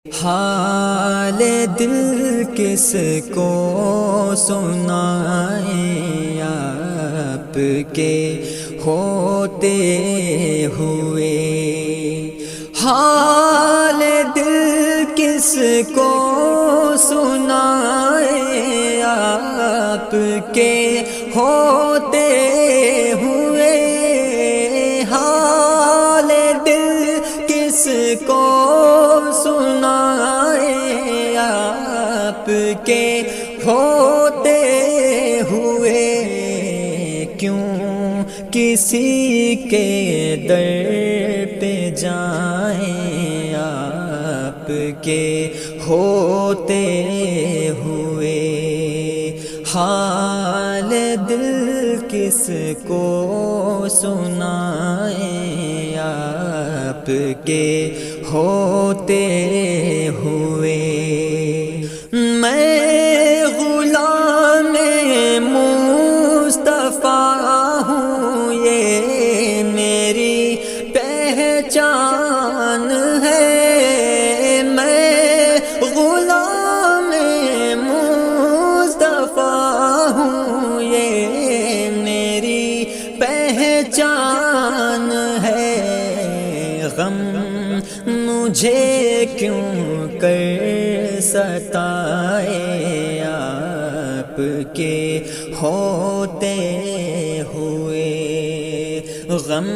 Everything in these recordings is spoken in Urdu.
حال دل کس کو سنائیں آپ کے ہوتے ہوئے، حال دل کس کو سنائیں آپ کے ہوتے ہوئے، حال دل کس کو سنائیں آپ کے ہوتے ہوئے، کیوں کسی کے در پہ جائیں آپ کے ہوتے ہوئے، حال دل کس کو سنائیں آپ کے ہوتے ہوئے۔ میں غلام مصطفیٰ ہوں، یہ میری پہچان ہے، میں غلام مصطفیٰ ہوں، یہ میری پہچان ہے، غم مجھے کیوں کر ستائے آپ کے ہوتے ہوئے، غم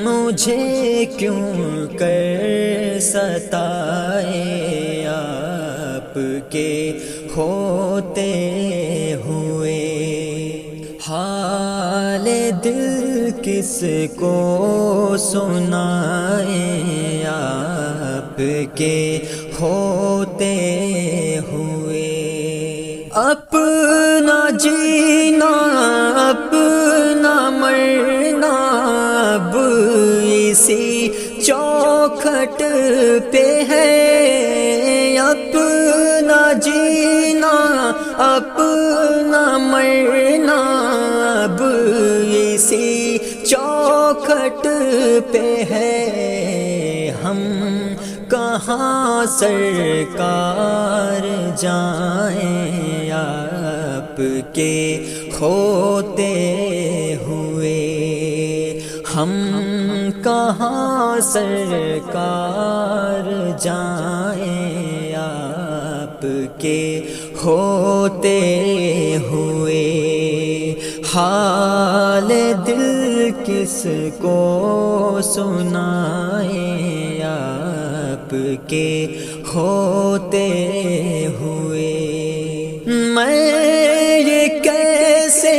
مجھے کیوں کر ستائے آپ کے ہوتے ہوئے، حال دل کس کو سنائیں آپ کے ہوتے ہوئے، اپنا جینا اپنا مرنا اب اسی چوکھٹ پہ ہے، اپنا جینا اپنا مرنا اب اسی چوکھٹ پہ ہے، ہم کہاں سرکار جائیں آپ کے ہوتے ہوئے، ہم کہاں سرکار جائیں آپ کے ہوتے ہوئے، حال دل کس کو سنائیں آپ کے ہوتے ہوئے، میں یہ کیسے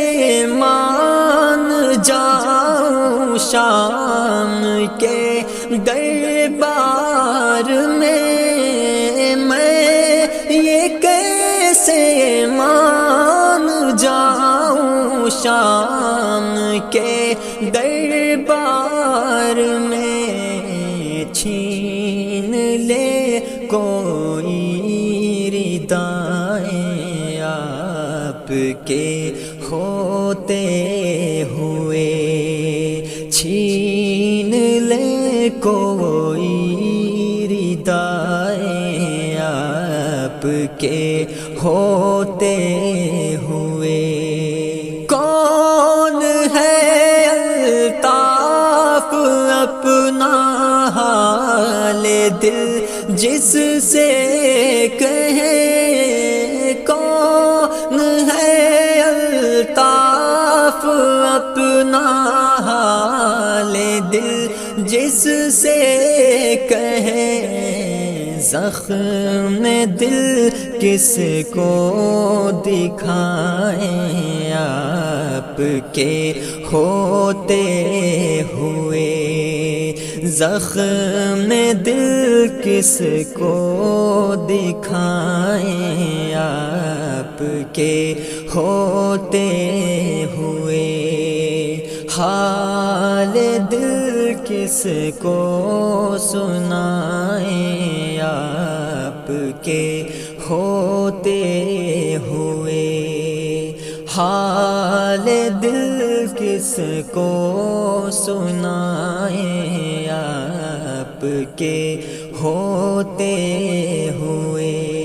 مان جاؤں شام کے دربار میں، میں یہ کیسے مان جاؤں شام کے دربار میں، چھین لے کوئی ردائیں آپ کے ہوتے ہوئے، چھین لے کوئی ردائیں آپ کے ہوتے ہوئے، کون ہے الطاف اپنا حال دل جس سے کہیں، کون ہے الطاف اپنا حال دل جس سے کہیں، زخم دل کس کو دکھائیں آپ کے ہوتے ہوئے، زخم دل کس کو دکھائیں آپ کے ہوتے ہوئے، حال دل کس کو سنائیں آپ کے ہوتے ہوئے، حال دل کس کو سنائیں آپ کے ہوتے ہوئے